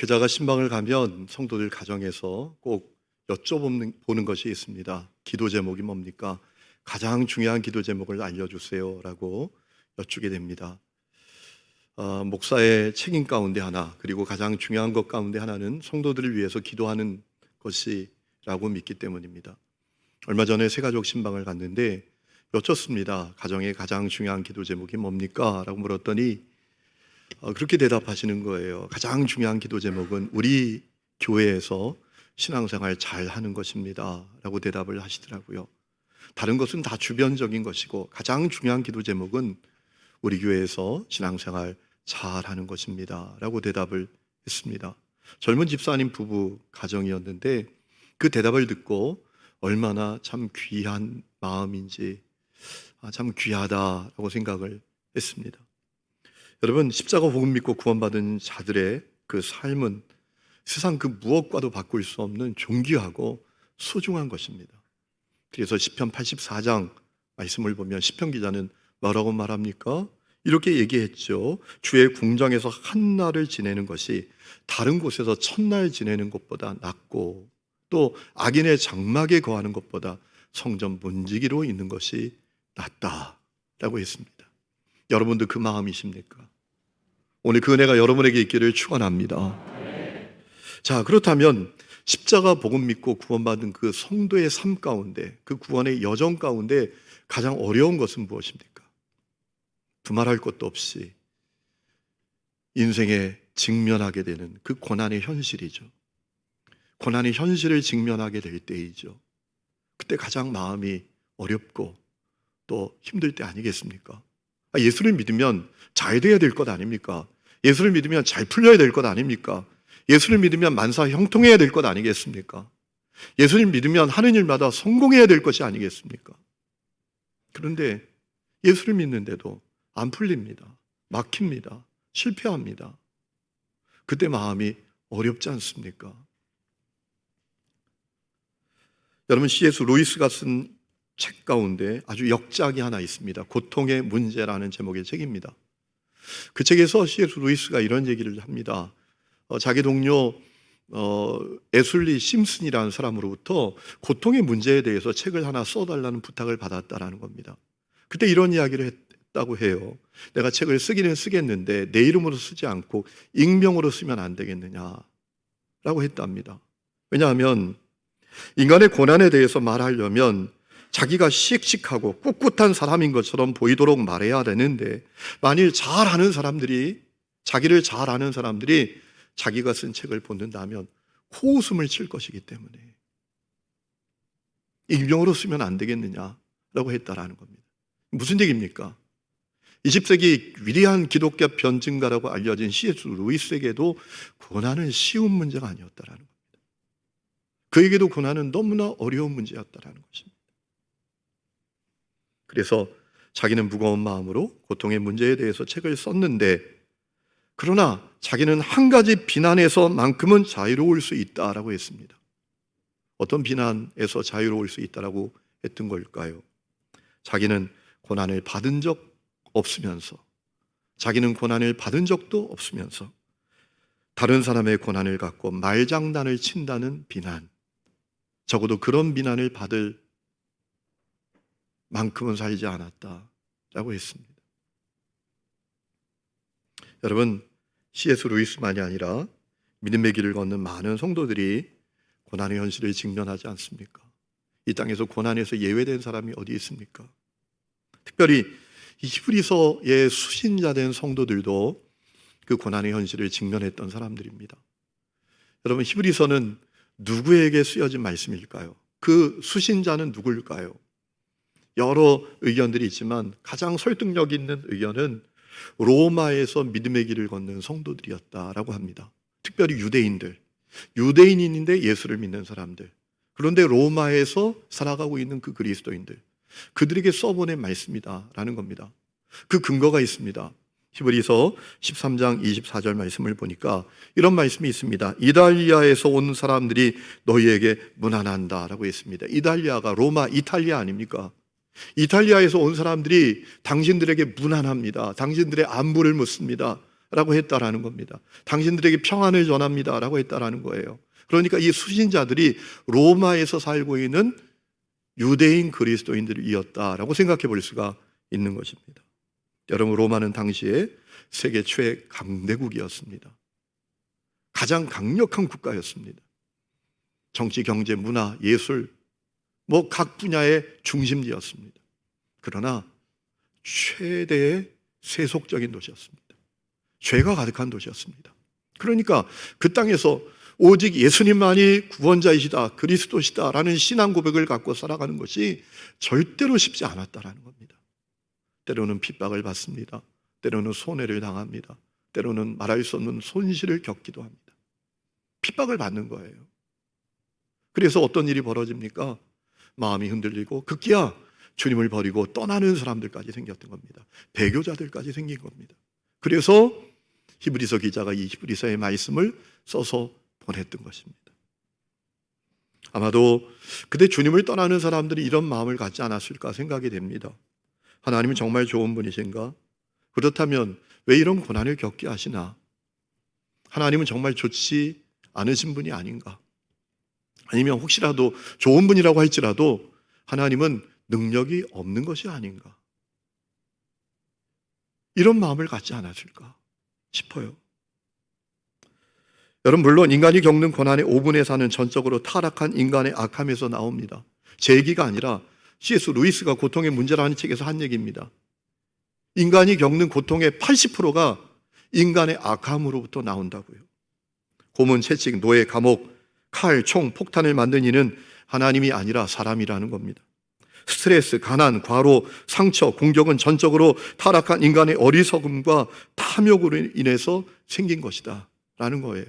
목회자가 신방을 가면 성도들 가정에서 꼭 여쭤보는 것이 있습니다. 기도 제목이 뭡니까? 가장 중요한 기도 제목을 알려주세요 라고 여쭈게 됩니다. 목사의 책임 가운데 하나, 그리고 가장 중요한 것 가운데 하나는 성도들을 위해서 기도하는 것이라고 믿기 때문입니다. 얼마 전에 새가족 신방을 갔는데 여쭙습니다. 가정의 가장 중요한 기도 제목이 뭡니까? 라고 물었더니 그렇게 대답하시는 거예요. 가장 중요한 기도 제목은 우리 교회에서 신앙생활 잘 하는 것입니다 라고 대답을 하시더라고요. 다른 것은 다 주변적인 것이고 가장 중요한 기도 제목은 우리 교회에서 신앙생활 잘 하는 것입니다 라고 대답을 했습니다. 젊은 집사님 부부 가정이었는데 그 대답을 듣고 얼마나 참 귀한 마음인지 참 귀하다라고 생각을 했습니다. 여러분, 십자가 복음 믿고 구원받은 자들의 그 삶은 세상 그 무엇과도 바꿀 수 없는 존귀하고 소중한 것입니다. 그래서 시편 84장 말씀을 보면 시편 기자는 뭐라고 말합니까? 이렇게 얘기했죠. 주의 궁정에서 한 날을 지내는 것이 다른 곳에서 천날 지내는 것보다 낫고, 또 악인의 장막에 거하는 것보다 성전 문지기로 있는 것이 낫다라고 했습니다. 여러분도 그 마음이십니까? 오늘 그 은혜가 여러분에게 있기를 축원합니다. 자, 그렇다면 십자가 복음 믿고 구원받은 그 성도의 삶 가운데, 그 구원의 여정 가운데 가장 어려운 것은 무엇입니까? 두말할 것도 없이 인생에 직면하게 되는 그 고난의 현실이죠. 고난의 현실을 직면하게 될 때이죠. 그때 가장 마음이 어렵고 또 힘들 때 아니겠습니까? 예수를 믿으면 잘 돼야 될 것 아닙니까? 예수를 믿으면 잘 풀려야 될 것 아닙니까? 예수를 믿으면 만사 형통해야 될 것 아니겠습니까? 예수를 믿으면 하는 일마다 성공해야 될 것이 아니겠습니까? 그런데 예수를 믿는데도 안 풀립니다. 막힙니다. 실패합니다. 그때 마음이 어렵지 않습니까? 여러분, C.S. 루이스가 쓴 책 가운데 아주 역작이 하나 있습니다. 고통의 문제라는 제목의 책입니다. 그 책에서 C.S. 루이스가 이런 얘기를 합니다. 자기 동료 애슐리 심슨이라는 사람으로부터 고통의 문제에 대해서 책을 하나 써달라는 부탁을 받았다라는 겁니다. 그때 이런 이야기를 했다고 해요. 내가 책을 쓰기는 쓰겠는데 내 이름으로 쓰지 않고 익명으로 쓰면 안 되겠느냐라고 했답니다. 왜냐하면 인간의 고난에 대해서 말하려면 자기가 씩씩하고 꿋꿋한 사람인 것처럼 보이도록 말해야 되는데, 만일 자기를 잘 아는 사람들이 자기가 쓴 책을 본다면 코웃음을 칠 것이기 때문에 익명으로 쓰면 안 되겠느냐라고 했다라는 겁니다. 무슨 얘기입니까? 20세기 위대한 기독교 변증가라고 알려진 C.S. 루이스에게도 고난은 쉬운 문제가 아니었다라는 겁니다. 그에게도 고난은 너무나 어려운 문제였다라는 것입니다. 그래서 자기는 무거운 마음으로 고통의 문제에 대해서 책을 썼는데, 그러나 자기는 한 가지 비난에서만큼은 자유로울 수 있다라고 했습니다. 어떤 비난에서 자유로울 수 있다라고 했던 걸까요? 자기는 고난을 받은 적 없으면서, 자기는 고난을 받은 적도 없으면서 다른 사람의 고난을 갖고 말장난을 친다는 비난, 적어도 그런 비난을 받을 만큼은 살지 않았다라고 했습니다. 여러분, C.S. 루이스만이 아니라 믿음의 길을 걷는 많은 성도들이 고난의 현실을 직면하지 않습니까? 이 땅에서 고난에서 예외된 사람이 어디 있습니까? 특별히 이 히브리서의 수신자된 성도들도 그 고난의 현실을 직면했던 사람들입니다. 여러분, 히브리서는 누구에게 쓰여진 말씀일까요? 그 수신자는 누굴까요? 여러 의견들이 있지만 가장 설득력 있는 의견은 로마에서 믿음의 길을 걷는 성도들이었다라고 합니다. 특별히 유대인인데 예수를 믿는 사람들, 그런데 로마에서 살아가고 있는 그 그리스도인들, 그들에게 써보낸 말씀이다라는 겁니다. 그 근거가 있습니다. 히브리서 13장 24절 말씀을 보니까 이런 말씀이 있습니다. 이달리아에서 온 사람들이 너희에게 문안한다라고 했습니다. 이달리아가 로마 이탈리아 아닙니까? 이탈리아에서 온 사람들이 당신들에게 문안합니다. 당신들의 안부를 묻습니다. 라고 했다라는 겁니다. 당신들에게 평안을 전합니다 라고 했다라는 거예요. 그러니까 이 수신자들이 로마에서 살고 있는 유대인 그리스도인들이었다라고 생각해 볼 수가 있는 것입니다. 여러분, 로마는 당시에 세계 최강대국이었습니다. 가장 강력한 국가였습니다. 정치, 경제, 문화, 예술, 각 분야의 중심지였습니다. 그러나 최대의 세속적인 도시였습니다. 죄가 가득한 도시였습니다. 그러니까 그 땅에서 오직 예수님만이 구원자이시다, 그리스도시다라는 신앙 고백을 갖고 살아가는 것이 절대로 쉽지 않았다라는 겁니다. 때로는 핍박을 받습니다. 때로는 손해를 당합니다. 때로는 말할 수 없는 손실을 겪기도 합니다. 핍박을 받는 거예요. 그래서 어떤 일이 벌어집니까? 마음이 흔들리고 급기야 주님을 버리고 떠나는 사람들까지 생겼던 겁니다. 배교자들까지 생긴 겁니다. 그래서 히브리서 기자가 이 히브리서의 말씀을 써서 보냈던 것입니다. 아마도 그때 주님을 떠나는 사람들이 이런 마음을 갖지 않았을까 생각이 됩니다. 하나님은 정말 좋은 분이신가? 그렇다면 왜 이런 고난을 겪게 하시나? 하나님은 정말 좋지 않으신 분이 아닌가? 아니면 혹시라도 좋은 분이라고 할지라도 하나님은 능력이 없는 것이 아닌가? 이런 마음을 갖지 않았을까 싶어요. 여러분, 물론 인간이 겪는 고난의 5분의 4는 전적으로 타락한 인간의 악함에서 나옵니다. 제 얘기가 아니라 C.S. 루이스가 고통의 문제라는 책에서 한 얘기입니다. 인간이 겪는 고통의 80%가 인간의 악함으로부터 나온다고요. 고문, 채찍, 노예, 감옥, 칼, 총, 폭탄을 만든 이는 하나님이 아니라 사람이라는 겁니다. 스트레스, 가난, 과로, 상처, 공격은 전적으로 타락한 인간의 어리석음과 탐욕으로 인해서 생긴 것이다 라는 거예요.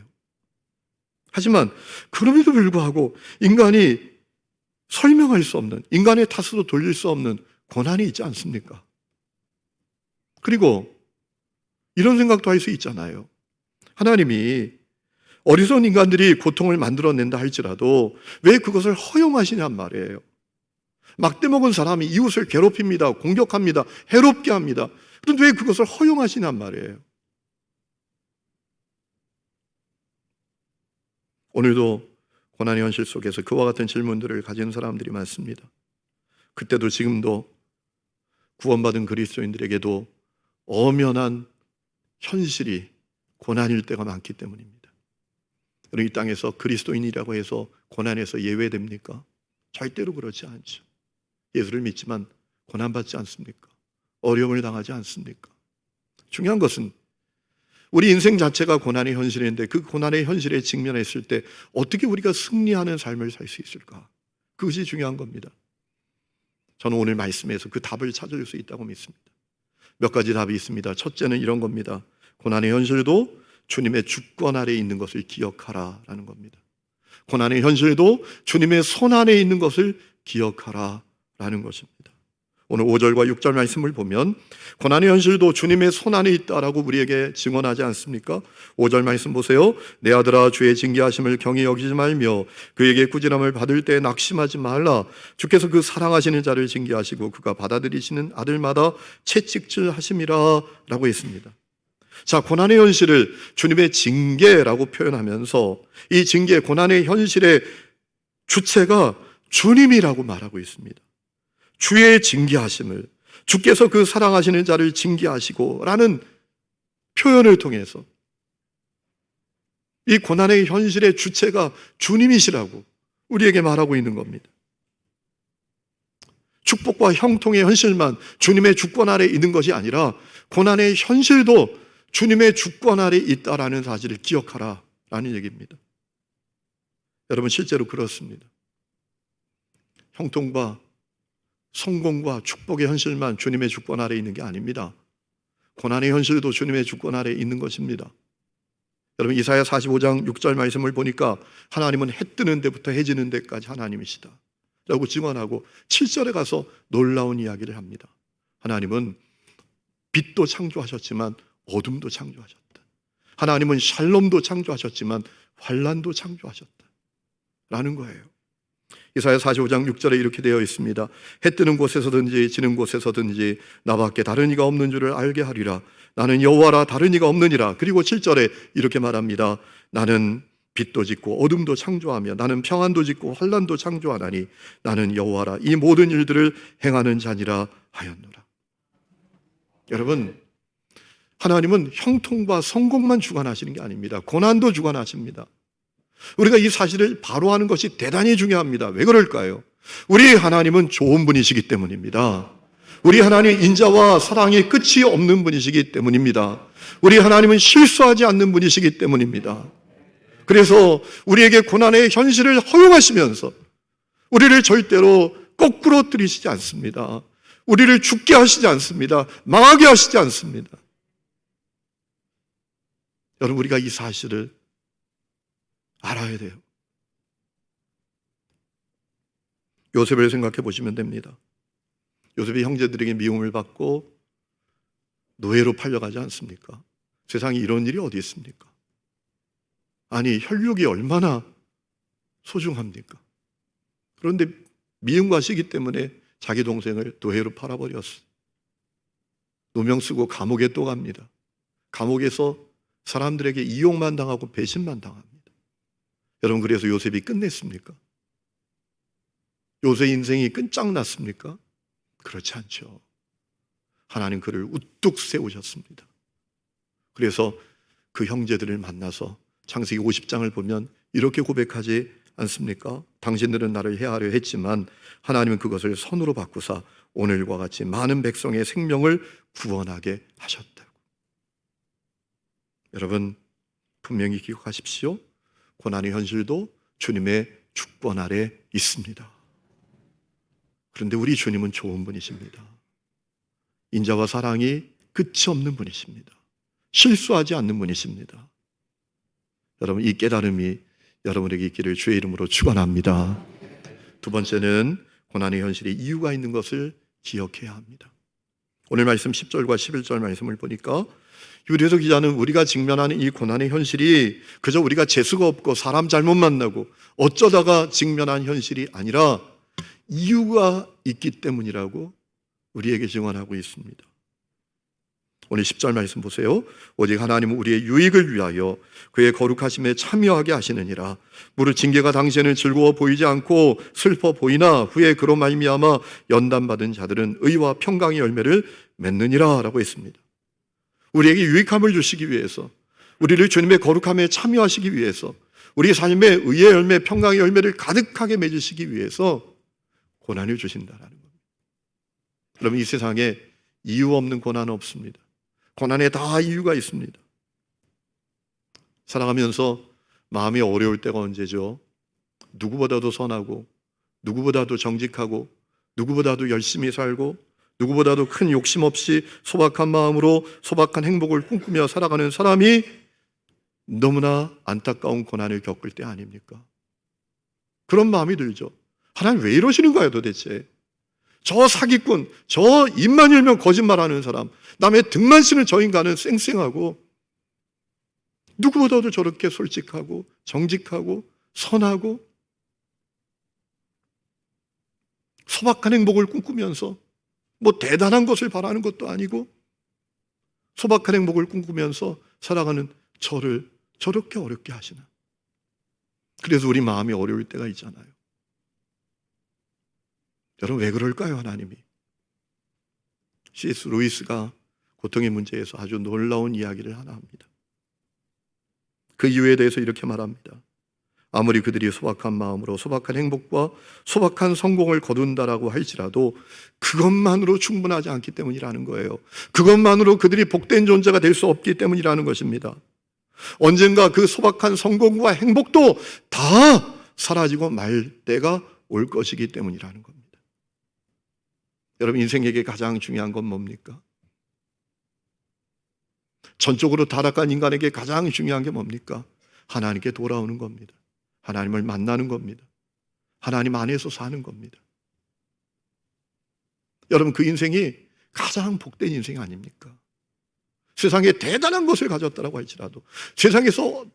하지만 그럼에도 불구하고 인간이 설명할 수 없는, 인간의 탓으로 돌릴 수 없는 고난이 있지 않습니까? 그리고 이런 생각도 할 수 있잖아요. 하나님이 어리석은 인간들이 고통을 만들어낸다 할지라도 왜 그것을 허용하시냔 말이에요. 막대 먹은 사람이 이웃을 괴롭힙니다. 공격합니다. 해롭게 합니다. 그런데 왜 그것을 허용하시냔 말이에요. 오늘도 고난의 현실 속에서 그와 같은 질문들을 가진 사람들이 많습니다. 그때도 지금도 구원받은 그리스도인들에게도 엄연한 현실이 고난일 때가 많기 때문입니다. 여러분, 이 땅에서 그리스도인이라고 해서 고난에서 예외됩니까? 절대로 그렇지 않죠. 예수를 믿지만 고난받지 않습니까? 어려움을 당하지 않습니까? 중요한 것은 우리 인생 자체가 고난의 현실인데 그 고난의 현실에 직면했을 때 어떻게 우리가 승리하는 삶을 살 수 있을까? 그것이 중요한 겁니다. 저는 오늘 말씀에서 그 답을 찾을 수 있다고 믿습니다. 몇 가지 답이 있습니다. 첫째는 이런 겁니다. 고난의 현실도 주님의 주권 아래에 있는 것을 기억하라 라는 겁니다. 고난의 현실도 주님의 손 안에 있는 것을 기억하라 라는 것입니다. 오늘 5절과 6절 말씀을 보면 고난의 현실도 주님의 손 안에 있다라고 우리에게 증언하지 않습니까? 5절 말씀 보세요. 내 아들아, 주의 징계하심을 경히 여기지 말며 그에게 꾸지람을 받을 때 낙심하지 말라. 주께서 그 사랑하시는 자를 징계하시고 그가 받아들이시는 아들마다 채찍질 하심이라 라고 했습니다. 자, 고난의 현실을 주님의 징계라고 표현하면서 이 징계, 고난의 현실의 주체가 주님이라고 말하고 있습니다. 주의 징계하심을, 주께서 그 사랑하시는 자를 징계하시고 라는 표현을 통해서 이 고난의 현실의 주체가 주님이시라고 우리에게 말하고 있는 겁니다. 축복과 형통의 현실만 주님의 주권 아래 있는 것이 아니라 고난의 현실도 주님의 주권 아래 있다라는 사실을 기억하라 라는 얘기입니다. 여러분, 실제로 그렇습니다. 형통과 성공과 축복의 현실만 주님의 주권 아래 있는 게 아닙니다. 고난의 현실도 주님의 주권 아래 있는 것입니다. 여러분, 이사야 45장 6절 말씀을 보니까 하나님은 해 뜨는 데부터 해 지는 데까지 하나님이시다 라고 증언하고 7절에 가서 놀라운 이야기를 합니다. 하나님은 빛도 창조하셨지만 어둠도 창조하셨다. 하나님은 샬롬도 창조하셨지만 환난도 창조하셨다 라는 거예요. 이사야 45장 6절에 이렇게 되어 있습니다. 해 뜨는 곳에서든지 지는 곳에서든지 나밖에 다른 이가 없는 줄을 알게 하리라. 나는 여호와라, 다른 이가 없느니라. 그리고 7절에 이렇게 말합니다. 나는 빛도 짓고 어둠도 창조하며 나는 평안도 짓고 환난도 창조하나니 나는 여호와라, 이 모든 일들을 행하는 자니라 하였노라. 여러분, 하나님은 형통과 성공만 주관하시는 게 아닙니다. 고난도 주관하십니다. 우리가 이 사실을 바로 하는 것이 대단히 중요합니다. 왜 그럴까요? 우리 하나님은 좋은 분이시기 때문입니다. 우리 하나님 인자와 사랑이 끝이 없는 분이시기 때문입니다. 우리 하나님은 실수하지 않는 분이시기 때문입니다. 그래서 우리에게 고난의 현실을 허용하시면서 우리를 절대로 거꾸로 들이시지 않습니다. 우리를 죽게 하시지 않습니다. 망하게 하시지 않습니다. 여러분, 우리가 이 사실을 알아야 돼요. 요셉을 생각해 보시면 됩니다. 요셉이 형제들에게 미움을 받고 노예로 팔려가지 않습니까? 세상에 이런 일이 어디 있습니까? 아니, 혈육이 얼마나 소중합니까? 그런데 미움과 시기 때문에 자기 동생을 노예로 팔아버렸어요. 누명 쓰고 감옥에 또 갑니다. 감옥에서 사람들에게 이용만 당하고 배신만 당합니다. 여러분, 그래서 요셉이 끝냈습니까? 요셉 인생이 끝장났습니까? 그렇지 않죠. 하나님 그를 우뚝 세우셨습니다. 그래서 그 형제들을 만나서 창세기 50장을 보면 이렇게 고백하지 않습니까? 당신들은 나를 해하려 했지만 하나님은 그것을 선으로 바꾸사 오늘과 같이 많은 백성의 생명을 구원하게 하셨다고. 여러분, 분명히 기억하십시오. 고난의 현실도 주님의 주권 아래 있습니다. 그런데 우리 주님은 좋은 분이십니다. 인자와 사랑이 끝이 없는 분이십니다. 실수하지 않는 분이십니다. 여러분, 이 깨달음이 여러분에게 있기를 주의 이름으로 축원합니다. 두 번째는 고난의 현실에 이유가 있는 것을 기억해야 합니다. 오늘 말씀 10절과 11절 말씀을 보니까 유대서 기자는 우리가 직면하는 이 고난의 현실이 그저 우리가 재수가 없고 사람 잘못 만나고 어쩌다가 직면한 현실이 아니라 이유가 있기 때문이라고 우리에게 증언하고 있습니다. 오늘 10절 말씀 보세요. 오직 하나님은 우리의 유익을 위하여 그의 거룩하심에 참여하게 하시느니라. 무릇 징계가 당시에는 즐거워 보이지 않고 슬퍼 보이나 후에 그로 말미암아 연단받은 자들은 의와 평강의 열매를 맺느니라 라고 했습니다. 우리에게 유익함을 주시기 위해서, 우리를 주님의 거룩함에 참여하시기 위해서, 우리 삶에 의의 열매, 평강의 열매를 가득하게 맺으시기 위해서 고난을 주신다라는 겁니다. 여러분, 이 세상에 이유 없는 고난은 없습니다. 고난에 다 이유가 있습니다. 살아가면서 마음이 어려울 때가 언제죠? 누구보다도 선하고, 누구보다도 정직하고, 누구보다도 열심히 살고, 누구보다도 큰 욕심 없이 소박한 마음으로 소박한 행복을 꿈꾸며 살아가는 사람이 너무나 안타까운 고난을 겪을 때 아닙니까? 그런 마음이 들죠. 하나님 왜 이러시는 거예요 도대체? 저 사기꾼, 저 입만 열면 거짓말하는 사람, 남의 등만 치는 저 인간은 쌩쌩하고 누구보다도 저렇게 솔직하고 정직하고 선하고 소박한 행복을 꿈꾸면서 뭐 대단한 것을 바라는 것도 아니고 소박한 행복을 꿈꾸면서 살아가는 저를 저렇게 어렵게 하시나. 그래서 우리 마음이 어려울 때가 있잖아요. 여러분, 왜 그럴까요? 하나님이. C.S. 루이스가 고통의 문제에서 아주 놀라운 이야기를 하나 합니다. 그 이유에 대해서 이렇게 말합니다. 아무리 그들이 소박한 마음으로 소박한 행복과 소박한 성공을 거둔다라고 할지라도 그것만으로 충분하지 않기 때문이라는 거예요. 그것만으로 그들이 복된 존재가 될 수 없기 때문이라는 것입니다. 언젠가 그 소박한 성공과 행복도 다 사라지고 말 때가 올 것이기 때문이라는 겁니다. 여러분, 인생에게 가장 중요한 건 뭡니까? 전적으로 타락한 인간에게 가장 중요한 게 뭡니까? 하나님께 돌아오는 겁니다. 하나님을 만나는 겁니다. 하나님 안에서 사는 겁니다. 여러분, 그 인생이 가장 복된 인생 아닙니까? 세상에 대단한 것을 가졌다고 할지라도, 세상에서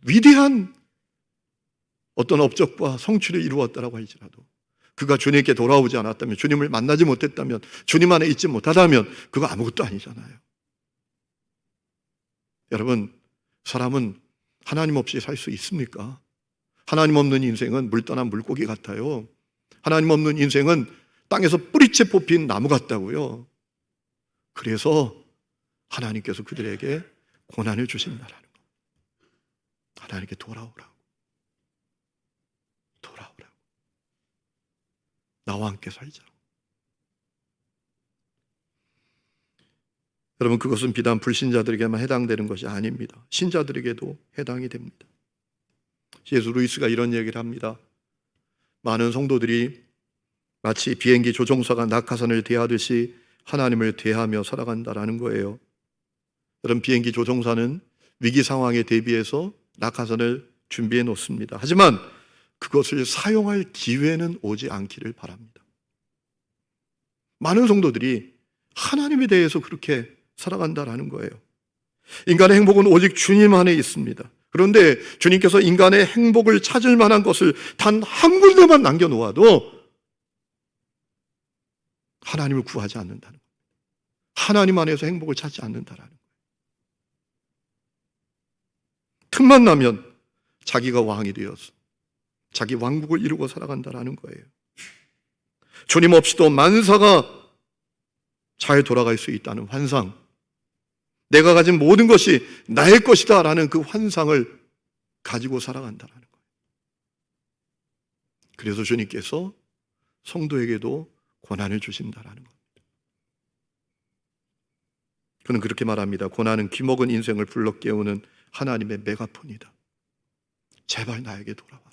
위대한 어떤 업적과 성취를 이루었다라고 할지라도 그가 주님께 돌아오지 않았다면, 주님을 만나지 못했다면, 주님 안에 있지 못하다면 그거 아무것도 아니잖아요. 여러분, 사람은 하나님 없이 살 수 있습니까? 하나님 없는 인생은 물 떠난 물고기 같아요. 하나님 없는 인생은 땅에서 뿌리채 뽑힌 나무 같다고요. 그래서 하나님께서 그들에게 고난을 주신다라는 거. 하나님께 돌아오라고. 나와 함께 살자. 여러분, 그것은 비단 불신자들에게만 해당되는 것이 아닙니다. 신자들에게도 해당이 됩니다. C.S. 루이스가 이런 얘기를 합니다. 많은 성도들이 마치 비행기 조종사가 낙하산을 대하듯이 하나님을 대하며 살아간다라는 거예요. 여러분, 비행기 조종사는 위기 상황에 대비해서 낙하산을 준비해 놓습니다. 하지만 그것을 사용할 기회는 오지 않기를 바랍니다. 많은 성도들이 하나님에 대해서 그렇게 살아간다라는 거예요. 인간의 행복은 오직 주님 안에 있습니다. 그런데 주님께서 인간의 행복을 찾을 만한 것을 단 한 군데만 남겨놓아도 하나님을 구하지 않는다는 거예요. 하나님 안에서 행복을 찾지 않는다라는 거예요. 틈만 나면 자기가 왕이 되어서 자기 왕국을 이루고 살아간다라는 거예요. 주님 없이도 만사가 잘 돌아갈 수 있다는 환상, 내가 가진 모든 것이 나의 것이다 라는 그 환상을 가지고 살아간다라는 거예요. 그래서 주님께서 성도에게도 고난을 주신다라는 겁니다. 그는 그렇게 말합니다. 고난은 기먹은 인생을 불러 깨우는 하나님의 메가폰이다. 제발 나에게 돌아와라.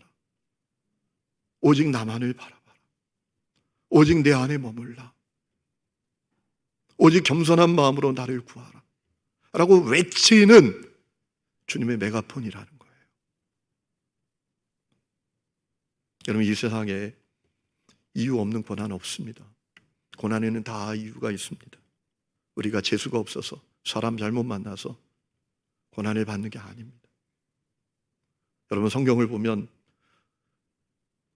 오직 나만을 바라봐라. 오직 내 안에 머물라. 오직 겸손한 마음으로 나를 구하라. 라고 외치는 주님의 메가폰이라는 거예요. 여러분, 이 세상에 이유 없는 고난 없습니다. 고난에는 다 이유가 있습니다. 우리가 재수가 없어서, 사람 잘못 만나서 고난을 받는 게 아닙니다. 여러분, 성경을 보면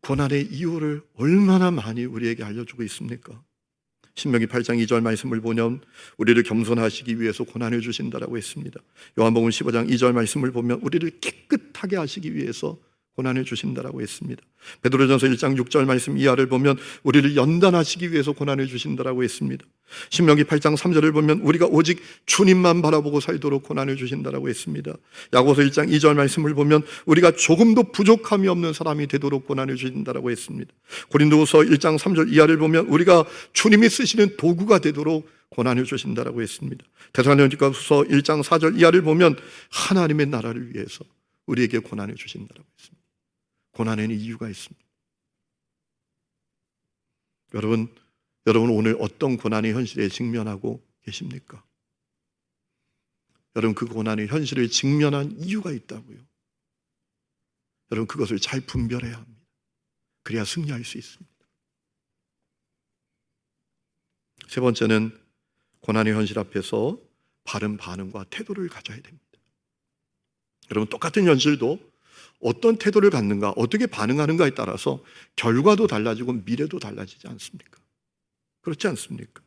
고난의 이유를 얼마나 많이 우리에게 알려주고 있습니까? 신명기 8장 2절 말씀을 보면 우리를 겸손하시기 위해서 고난을 주신다라고 했습니다. 요한복음 15장 2절 말씀을 보면 우리를 깨끗하게 하시기 위해서 고난을 주신다라고 했습니다. 베드로전서 1장 6절 말씀 이하를 보면 우리를 연단하시기 위해서 고난을 주신다라고 했습니다. 신명기 8장 3절을 보면 우리가 오직 주님만 바라보고 살도록 고난을 주신다라고 했습니다. 야고보서 1장 2절 말씀을 보면 우리가 조금도 부족함이 없는 사람이 되도록 고난을 주신다라고 했습니다. 고린도후서 1장 3절 이하를 보면 우리가 주님이 쓰시는 도구가 되도록 고난을 주신다라고 했습니다. 데살로니가후서 1장 4절 이하를 보면 하나님의 나라를 위해서 우리에게 고난을 주신다라고 했습니다. 고난에는 이유가 있습니다. 여러분 오늘 어떤 고난의 현실에 직면하고 계십니까? 여러분, 그 고난의 현실을 직면한 이유가 있다고요. 여러분, 그것을 잘 분별해야 합니다. 그래야 승리할 수 있습니다. 세 번째는 고난의 현실 앞에서 바른 반응과 태도를 가져야 됩니다. 여러분, 똑같은 현실도 어떤 태도를 갖는가, 어떻게 반응하는가에 따라서 결과도 달라지고 미래도 달라지지 않습니까? 그렇지 않습니까?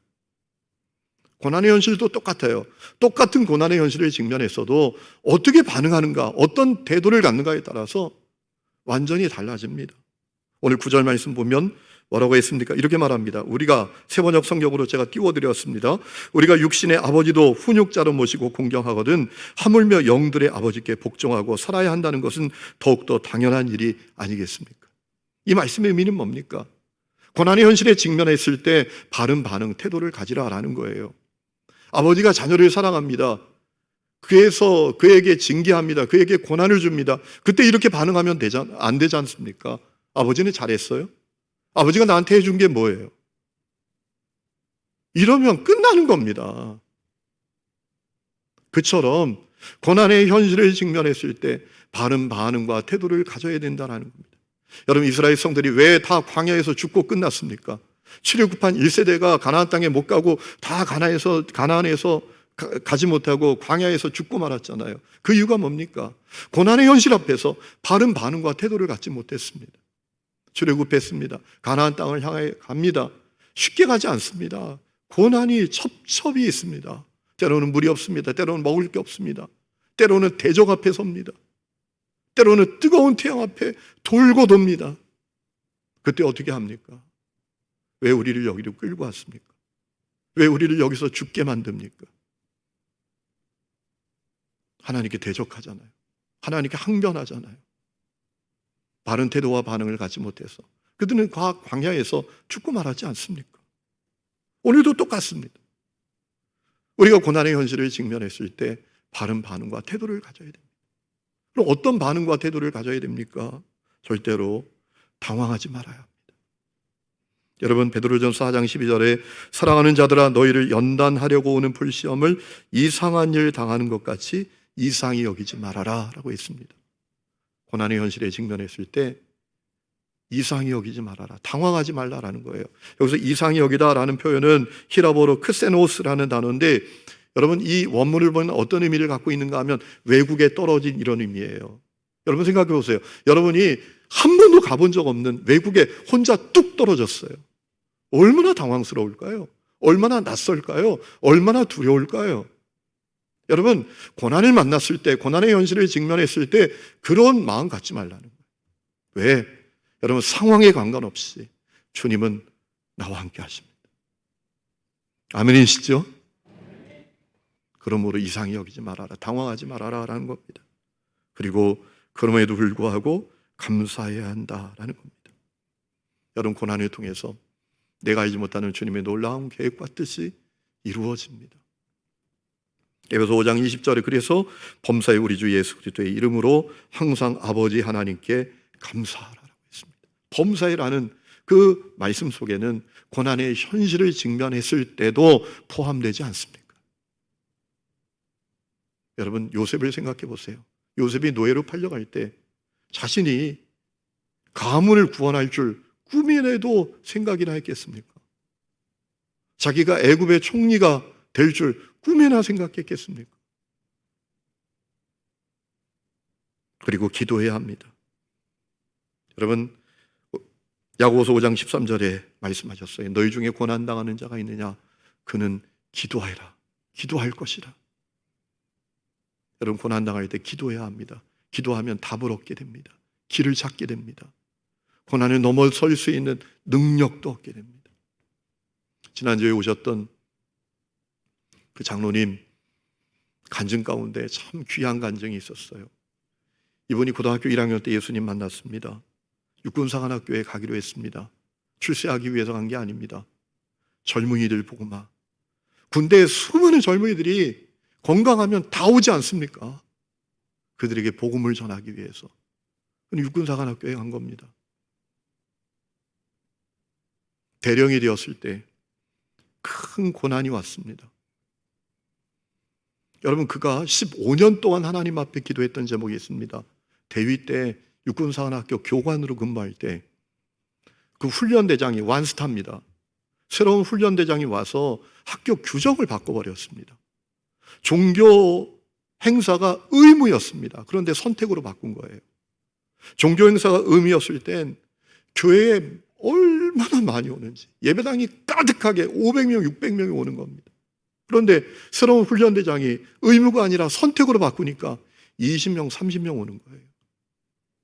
고난의 현실도 똑같아요. 똑같은 고난의 현실을 직면했어도 어떻게 반응하는가, 어떤 태도를 갖는가에 따라서 완전히 달라집니다. 오늘 9절 말씀 보면 뭐라고 했습니까? 이렇게 말합니다. 우리가 세번역 성경으로 제가 띄워드렸습니다. 우리가 육신의 아버지도 훈육자로 모시고 공경하거든 하물며 영들의 아버지께 복종하고 살아야 한다는 것은 더욱더 당연한 일이 아니겠습니까? 이 말씀의 의미는 뭡니까? 고난의 현실에 직면했을 때 바른 반응, 태도를 가지라라는 거예요. 아버지가 자녀를 사랑합니다. 그래서 그에게 징계합니다. 그에게 고난을 줍니다. 그때 이렇게 반응하면 안 되지 않습니까? 아버지는 잘했어요? 아버지가 나한테 해준 게 뭐예요? 이러면 끝나는 겁니다. 그처럼 고난의 현실을 직면했을 때 바른 반응과 태도를 가져야 된다는 겁니다. 여러분, 이스라엘 성들이 왜 다 광야에서 죽고 끝났습니까? 출애굽한 1세대가 가나안 땅에 못 가고 다 가나안에서 가지 못하고 광야에서 죽고 말았잖아요. 그 이유가 뭡니까? 고난의 현실 앞에서 바른 반응과 태도를 갖지 못했습니다. 출애굽했습니다. 가나안 땅을 향해 갑니다. 쉽게 가지 않습니다. 고난이 첩첩이 있습니다. 때로는 물이 없습니다. 때로는 먹을 게 없습니다. 때로는 대적 앞에 섭니다. 때로는 뜨거운 태양 앞에 돌고 돕니다. 그때 어떻게 합니까? 왜 우리를 여기로 끌고 왔습니까? 왜 우리를 여기서 죽게 만듭니까? 하나님께 대적하잖아요. 하나님께 항변하잖아요. 바른 태도와 반응을 갖지 못해서 그들은 광야에서 죽고 말았지 않습니까? 오늘도 똑같습니다. 우리가 고난의 현실을 직면했을 때 바른 반응과 태도를 가져야 됩니다. 그럼 어떤 반응과 태도를 가져야 됩니까? 절대로 당황하지 말아야 합니다. 여러분, 베드로전서 4장 12절에 사랑하는 자들아 너희를 연단하려고 오는 불시험을 이상한 일 당하는 것 같이 이상히 여기지 말아라 라고 했습니다. 고난의 현실에 직면했을 때 이상히 여기지 말아라, 당황하지 말라라는 거예요. 여기서 이상히 여기다라는 표현은 히라보로 크세노스라는 단어인데, 여러분 이 원문을 보면 어떤 의미를 갖고 있는가 하면 외국에 떨어진 이런 의미예요. 여러분 생각해 보세요. 여러분이 한 번도 가본 적 없는 외국에 혼자 뚝 떨어졌어요. 얼마나 당황스러울까요? 얼마나 낯설까요? 얼마나 두려울까요? 여러분, 고난을 만났을 때, 고난의 현실을 직면했을 때 그런 마음 갖지 말라는 거예요. 왜? 여러분, 상황에 관계없이 주님은 나와 함께 하십니다. 아멘이시죠? 그러므로 이상히 여기지 말아라, 당황하지 말아라 라는 겁니다. 그리고 그럼에도 불구하고 감사해야 한다라는 겁니다. 여러분, 고난을 통해서 내가 알지 못하는 주님의 놀라운 계획과 뜻이 이루어집니다. 에베소 5장 20절에 그래서 범사의 우리 주 예수 그리스도의 이름으로 항상 아버지 하나님께 감사하라고 했습니다. 범사의라는 그 말씀 속에는 고난의 현실을 직면했을 때도 포함되지 않습니까? 여러분, 요셉을 생각해 보세요. 요셉이 노예로 팔려갈 때 자신이 가문을 구원할 줄 꿈이라도 생각이나 했겠습니까? 자기가 애굽의 총리가 될 줄 꿈이나 생각했겠습니까? 그리고 기도해야 합니다. 여러분, 야고보서 5장 13절에 말씀하셨어요. 너희 중에 고난당하는 자가 있느냐? 그는 기도하라. 기도할 것이라. 여러분, 고난당할 때 기도해야 합니다. 기도하면 답을 얻게 됩니다. 길을 찾게 됩니다. 고난을 넘어설 수 있는 능력도 얻게 됩니다. 지난주에 오셨던 그 장로님 간증 가운데 참 귀한 간증이 있었어요. 이분이 고등학교 1학년 때 예수님 만났습니다. 육군사관학교에 가기로 했습니다. 출세하기 위해서 간 게 아닙니다. 젊은이들 보고 막 군대에 수많은 젊은이들이 건강하면 다 오지 않습니까? 그들에게 복음을 전하기 위해서 육군사관학교에 간 겁니다. 대령이 되었을 때 큰 고난이 왔습니다. 여러분, 그가 15년 동안 하나님 앞에 기도했던 제목이 있습니다. 대위 때 육군사관학교 교관으로 근무할 때 그 훈련대장이 완스타입니다. 새로운 훈련대장이 와서 학교 규정을 바꿔버렸습니다. 종교 행사가 의무였습니다. 그런데 선택으로 바꾼 거예요. 종교 행사가 의무였을 땐 교회에 얼마나 많이 오는지, 예배당이 가득하게 500명, 600명이 오는 겁니다. 그런데 새로운 훈련대장이 의무가 아니라 선택으로 바꾸니까 20명, 30명 오는 거예요.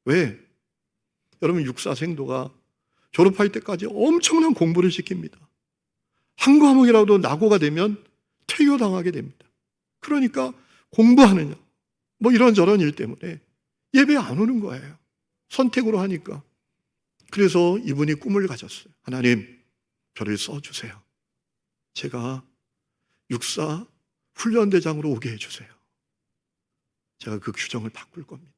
왜? 여러분, 육사생도가 졸업할 때까지 엄청난 공부를 시킵니다. 한 과목이라도 낙오가 되면 퇴교당하게 됩니다. 그러니까 공부하느냐, 뭐 이런저런 일 때문에 예배 안 오는 거예요. 선택으로 하니까. 그래서 이분이 꿈을 가졌어요. 하나님, 저를 써주세요. 제가 육사 훈련대장으로 오게 해주세요. 제가 그 규정을 바꿀 겁니다.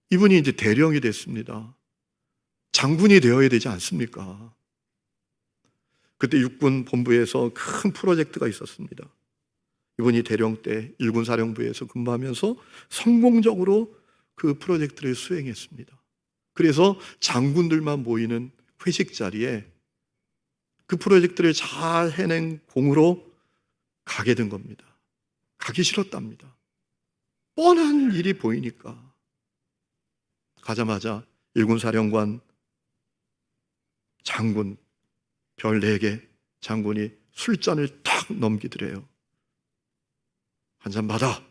이분이 이제 대령이 됐습니다. 장군이 되어야 되지 않습니까? 그때 육군 본부에서 큰 프로젝트가 있었습니다. 이분이 대령 때 일군 사령부에서 근무하면서 성공적으로 그 프로젝트를 수행했습니다. 그래서 장군들만 모이는 회식 자리에 그 프로젝트를 잘 해낸 공으로 가게 된 겁니다. 가기 싫었답니다. 뻔한 일이 보이니까. 가자마자 일군 사령관 장군 별 4개 장군이 술잔을 탁 넘기더래요. 한 잔 받아.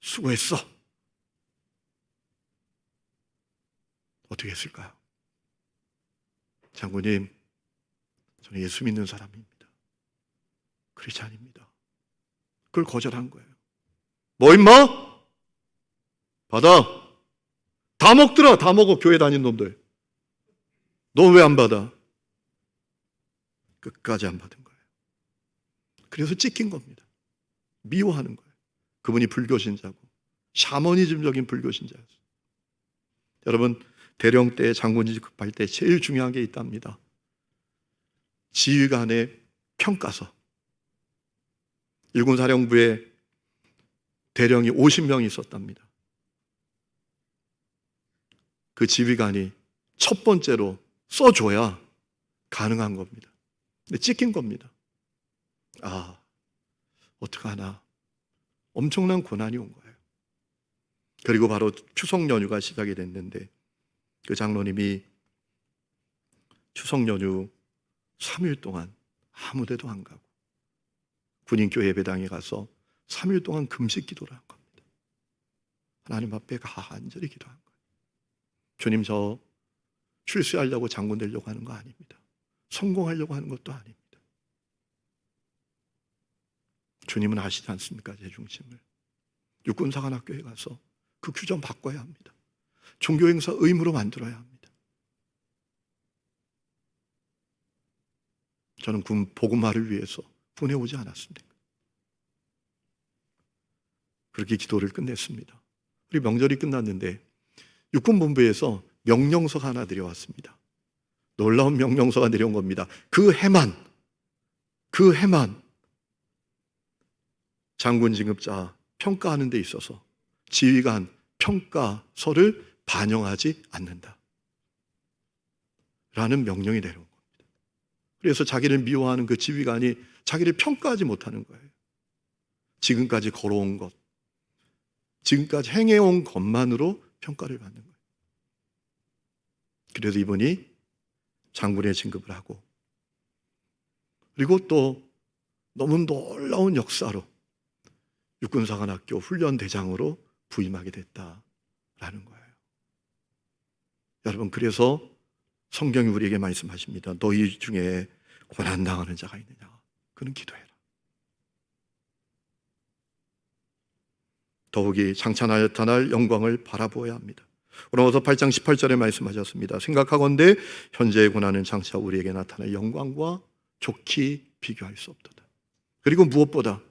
수고했어. 어떻게 했을까요? 장군님, 저는 예수 믿는 사람입니다. 그렇지 아닙니다. 그걸 거절한 거예요. 뭐 임마? 받아. 다 먹더라. 다 먹어. 교회 다닌 놈들. 너 왜 안 받아? 끝까지 안 받은 거예요. 그래서 찍힌 겁니다. 미워하는 거예요. 그분이 불교신자고 샤머니즘적인 불교신자였어요. 여러분, 대령 때 장군직 급할 때 제일 중요한 게 있답니다. 지휘관의 평가서. 일군 사령부에 대령이 50명이 있었답니다. 그 지휘관이 첫 번째로 써줘야 가능한 겁니다. 근데 찍힌 겁니다. 아, 어떡하나. 엄청난 고난이 온 거예요. 그리고 바로 추석 연휴가 시작이 됐는데 그 장로님이 추석 연휴 3일 동안 아무 데도 안 가고 군인교회 예배당에 가서 3일 동안 금식 기도를 한 겁니다. 하나님 앞에 간절히 기도한 거예요. 주님, 저 출세하려고 장군 되려고 하는 거 아닙니다. 성공하려고 하는 것도 아닙니다. 주님은 아시지 않습니까? 제 중심을. 육군사관학교에 가서 그 규정 바꿔야 합니다. 종교행사 의무로 만들어야 합니다. 저는 군 복음화를 위해서 군에 오지 않았습니까? 그렇게 기도를 끝냈습니다. 우리 명절이 끝났는데 육군본부에서 명령서가 하나 내려왔습니다. 놀라운 명령서가 내려온 겁니다. 그 해만 장군 진급자 평가하는 데 있어서 지휘관 평가서를 반영하지 않는다 라는 명령이 내려온 겁니다. 그래서 자기를 미워하는 그 지휘관이 자기를 평가하지 못하는 거예요. 지금까지 걸어온 것, 지금까지 행해온 것만으로 평가를 받는 거예요. 그래서 이분이 장군에 진급을 하고, 그리고 또 너무 놀라운 역사로 육군사관학교 훈련대장으로 부임하게 됐다라는 거예요. 여러분, 그래서 성경이 우리에게 말씀하십니다. 너희 중에 고난당하는 자가 있느냐? 그는 기도해라. 더욱이 장차 나타날 영광을 바라보아야 합니다. 로마서 8장 18절에 말씀하셨습니다. 생각하건대 현재의 고난은 장차 우리에게 나타날 영광과 좋게 비교할 수 없도다. 그리고 무엇보다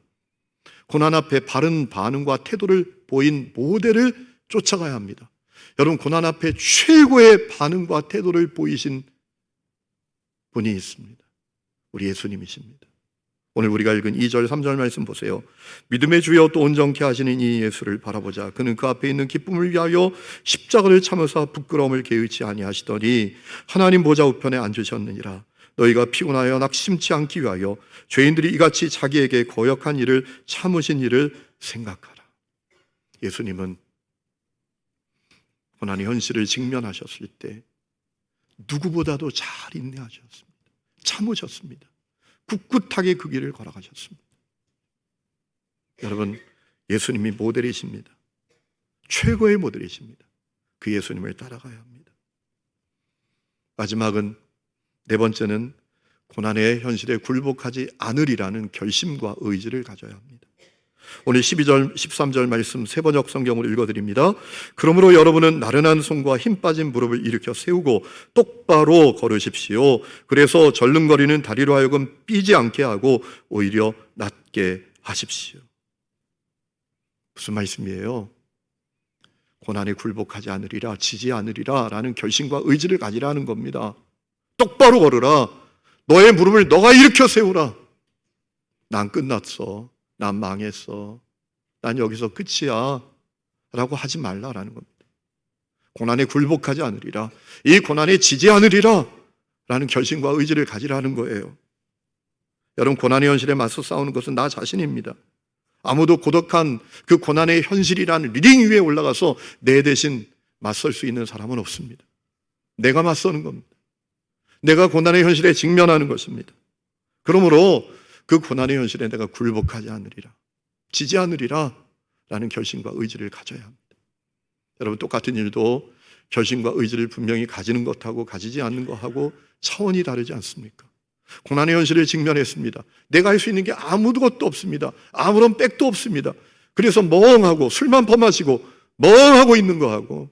고난 앞에 바른 반응과 태도를 보인 모델을 쫓아가야 합니다. 여러분, 고난 앞에 최고의 반응과 태도를 보이신 분이 있습니다. 우리 예수님이십니다. 오늘 우리가 읽은 2절, 3절 말씀 보세요. 믿음의 주여 또 온전케 하시는 이 예수를 바라보자. 그는 그 앞에 있는 기쁨을 위하여 십자가를 참으사 부끄러움을 개의치 아니하시더니 하나님 보좌 우편에 앉으셨느니라. 너희가 피곤하여 낙심치 않기 위하여 죄인들이 이같이 자기에게 거역한 일을 참으신 일을 생각하라. 예수님은 고난의 현실을 직면하셨을 때 누구보다도 잘 인내하셨습니다. 참으셨습니다. 꿋꿋하게 그 길을 걸어가셨습니다. 여러분, 예수님이 모델이십니다. 최고의 모델이십니다. 그 예수님을 따라가야 합니다. 마지막은, 네 번째는 고난의 현실에 굴복하지 않으리라는 결심과 의지를 가져야 합니다. 오늘 12절, 13절 말씀 세번역 성경으로 읽어드립니다. 그러므로 여러분은 나른한 손과 힘 빠진 무릎을 일으켜 세우고 똑바로 걸으십시오. 그래서 절름거리는 다리로 하여금 삐지 않게 하고 오히려 낮게 하십시오. 무슨 말씀이에요? 고난에 굴복하지 않으리라, 지지 않으리라 라는 결심과 의지를 가지라는 겁니다. 똑바로 걸으라. 너의 무릎을 너가 일으켜 세우라. 난 끝났어. 난 망했어. 난 여기서 끝이야. 라고 하지 말라라는 겁니다. 고난에 굴복하지 않으리라. 이 고난에 지지 않으리라. 라는 결심과 의지를 가지라는 거예요. 여러분, 고난의 현실에 맞서 싸우는 것은 나 자신입니다. 아무도 고독한 그 고난의 현실이라는 링 위에 올라가서 내 대신 맞설 수 있는 사람은 없습니다. 내가 맞서는 겁니다. 내가 고난의 현실에 직면하는 것입니다. 그러므로 그 고난의 현실에 내가 굴복하지 않으리라, 지지 않으리라 라는 결심과 의지를 가져야 합니다. 여러분, 똑같은 일도 결심과 의지를 분명히 가지는 것하고 가지지 않는 것하고 차원이 다르지 않습니까? 고난의 현실에 직면했습니다. 내가 할 수 있는 게 아무것도 없습니다. 아무런 백도 없습니다. 그래서 멍하고 술만 퍼마시고 멍하고 있는 거하고,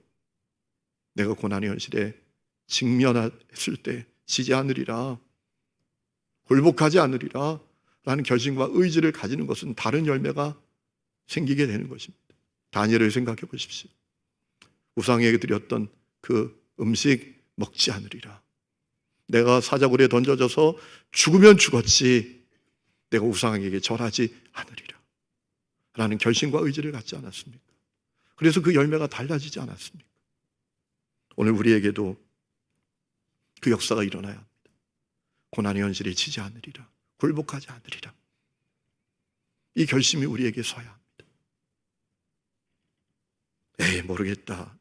내가 고난의 현실에 직면했을 때 지지 않으리라, 굴복하지 않으리라 라는 결심과 의지를 가지는 것은 다른 열매가 생기게 되는 것입니다. 다니엘을 생각해 보십시오. 우상에게 드렸던 그 음식 먹지 않으리라. 내가 사자굴에 던져져서 죽으면 죽었지 내가 우상에게 절하지 않으리라 라는 결심과 의지를 갖지 않았습니까? 그래서 그 열매가 달라지지 않았습니까? 오늘 우리에게도 그 역사가 일어나야 합니다. 고난의 현실에 지지 않으리라, 굴복하지 않으리라. 이 결심이 우리에게 서야 합니다. 에이, 모르겠다,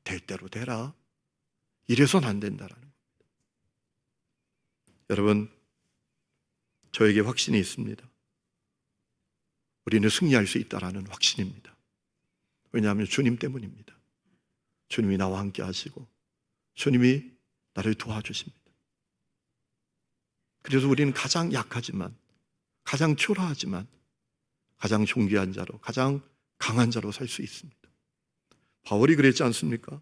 될 대로 되라, 이래서는 안 된다라는 겁니다. 여러분, 저에게 확신이 있습니다. 우리는 승리할 수 있다라는 확신입니다. 왜냐하면 주님 때문입니다. 주님이 나와 함께 하시고 주님이 나를 도와주십니다. 그래서 우리는 가장 약하지만, 가장 초라하지만 가장 존귀한 자로, 가장 강한 자로 살 수 있습니다. 바울이 그랬지 않습니까?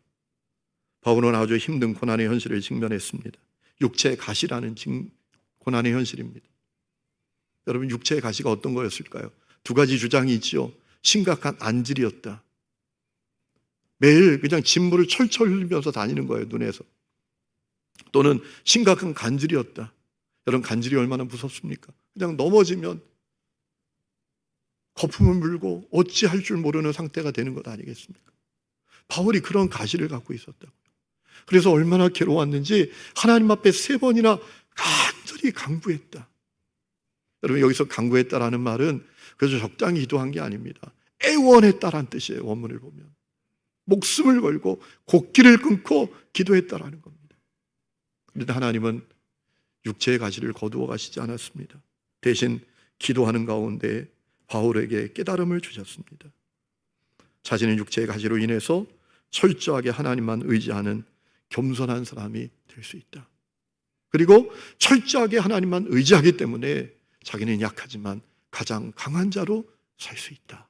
바울은 아주 힘든 고난의 현실을 직면했습니다. 육체의 가시라는 고난의 현실입니다. 여러분, 육체의 가시가 어떤 거였을까요? 두 가지 주장이 있죠. 심각한 안질이었다. 매일 그냥 진물을 철철 흘리면서 다니는 거예요, 눈에서. 또는 심각한 간질이었다. 여러분, 간질이 얼마나 무섭습니까? 그냥 넘어지면 거품을 물고 어찌할 줄 모르는 상태가 되는 것 아니겠습니까? 바울이 그런 가시를 갖고 있었다고요. 그래서 얼마나 괴로웠는지 하나님 앞에 3번이나 간절히 간구했다. 여러분, 여기서 간구했다라는 말은 그래서 적당히 기도한 게 아닙니다. 애원했다라는 뜻이에요. 원문을 보면 목숨을 걸고 곡기를 끊고 기도했다라는 겁니다. 그런데 하나님은 육체의 가시를 거두어 가시지 않았습니다. 대신 기도하는 가운데 바울에게 깨달음을 주셨습니다. 자신의 육체의 가시로 인해서 철저하게 하나님만 의지하는 겸손한 사람이 될 수 있다. 그리고 철저하게 하나님만 의지하기 때문에 자기는 약하지만 가장 강한 자로 살 수 있다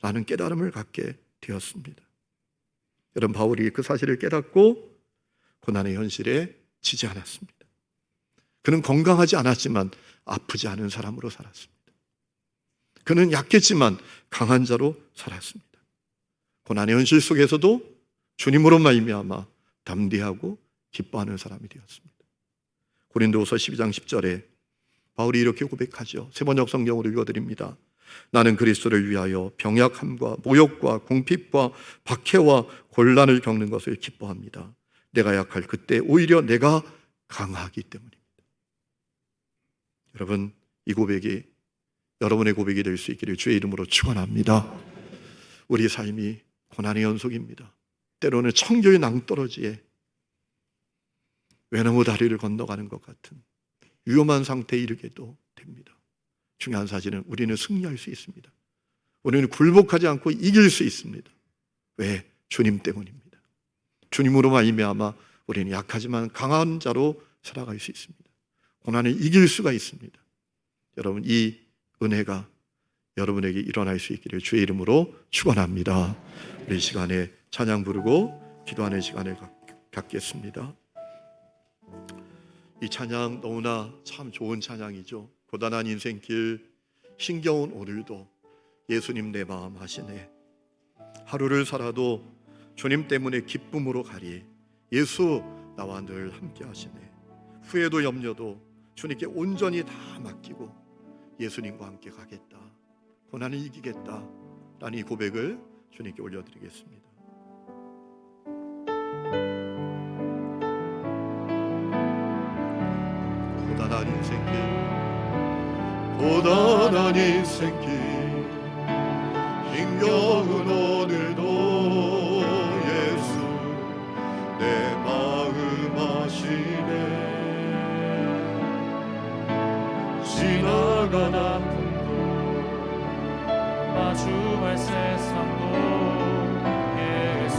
라는 깨달음을 갖게 되었습니다. 여러분, 바울이 그 사실을 깨닫고 고난의 현실에 지지 않았습니다. 그는 건강하지 않았지만 아프지 않은 사람으로 살았습니다. 그는 약했지만 강한 자로 살았습니다. 고난의 현실 속에서도 주님으로 말미암아 담대하고 기뻐하는 사람이 되었습니다. 고린도후서 12장 10절에 바울이 이렇게 고백하죠. 세번역 성경으로 읽어드립니다. 나는 그리스도를 위하여 병약함과 모욕과 궁핍과 박해와 곤란을 겪는 것을 기뻐합니다. 내가 약할 그때 오히려 내가 강하기 때문입니다. 여러분, 이 고백이 여러분의 고백이 될 수 있기를 주의 이름으로 축원합니다. 우리 삶이 고난의 연속입니다. 때로는 청교의 낭떠러지에 외나무 다리를 건너가는 것 같은 위험한 상태에 이르게도 됩니다. 중요한 사실은 우리는 승리할 수 있습니다. 우리는 굴복하지 않고 이길 수 있습니다. 왜? 주님 때문입니다. 주님으로 말미암아 우리는 약하지만 강한 자로 살아갈 수 있습니다. 고난을 이길 수가 있습니다. 여러분, 이 은혜가 여러분에게 일어날 수 있기를 주의 이름으로 축원합니다. 우리 시간에 찬양 부르고 기도하는 시간을 갖겠습니다. 이 찬양 너무나 참 좋은 찬양이죠. 고단한 인생길 힘겨운 오늘도 예수님 내 마음 하시네. 하루를 살아도 주님 때문에 기쁨으로 가리. 예수 나와 늘 함께 하시네. 후회도 염려도 주님께 온전히 다 맡기고 예수님과 함께 가겠다. 고난을 이기겠다 라는 이 고백을 주님께 올려드리겠습니다. 고단한 인생길 고단한 인생길 힘겨운 오늘도 예수 내 마음 아시네. 지나간 아픔도 마주할 세상도 예수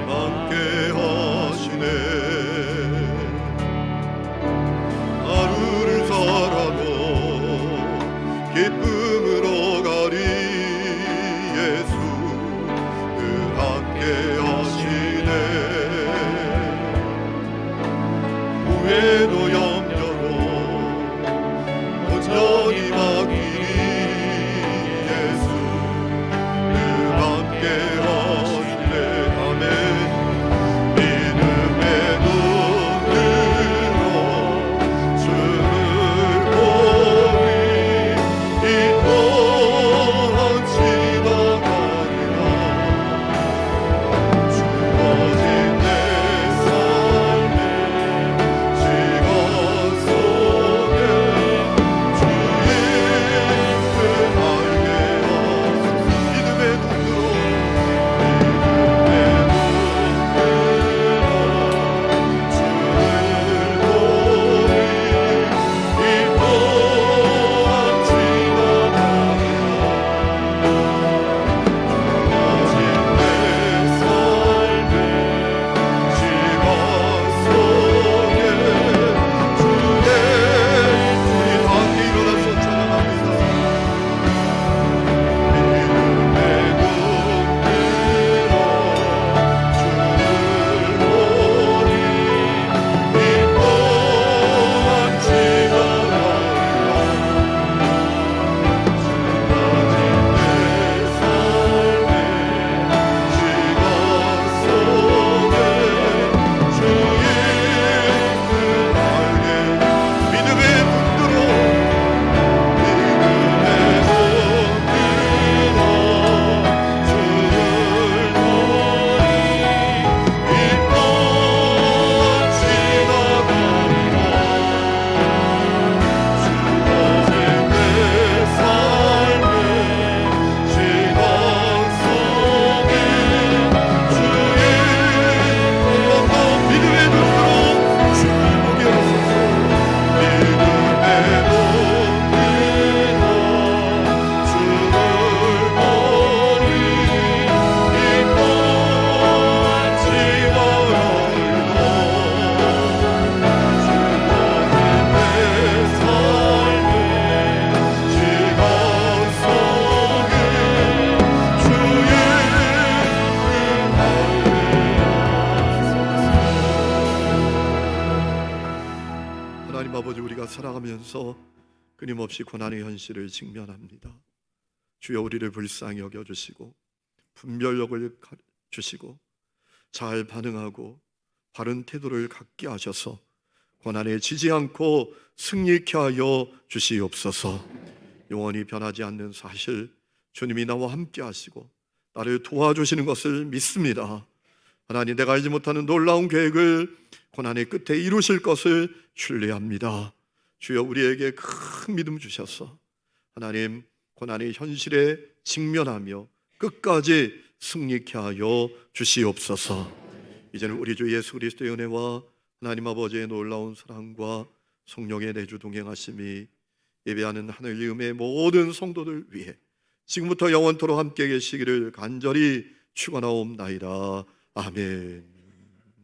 함께 하시네. 하루를 살아도 기쁨으로 가리 예수 늘 함께 하시네. 후회도 염려도 온전히 맡기리 예수 늘 함께 하시네. 아멘. 믿음의 눈으로 주를 보리 이 또한 지나가리라. 주어진 내 삶의 시간 속에 주의 뜻 알게 하소서. 믿음의 눈으로 하나님 아버지, 우리가 살아가면서 끊임없이 고난의 현실을 직면합니다. 주여, 우리를 불쌍히 여겨주시고 분별력을 주시고 잘 반응하고 바른 태도를 갖게 하셔서 고난에 지지 않고 승리케 하여 주시옵소서. 영원히 변하지 않는 사실, 주님이 나와 함께 하시고 나를 도와주시는 것을 믿습니다. 하나님, 내가 알지 못하는 놀라운 계획을 고난의 끝에 이루실 것을 신뢰합니다. 주여, 우리에게 큰 믿음 주셔서 하나님, 고난의 현실에 직면하며 끝까지 승리케 하여 주시옵소서. 이제는 우리 주 예수 그리스도의 은혜와 하나님 아버지의 놀라운 사랑과 성령의 내주 동행하심이 예배하는 하늘 음의 모든 성도들 위해 지금부터 영원토록 함께 계시기를 간절히 축원하옵나이다. 아멘.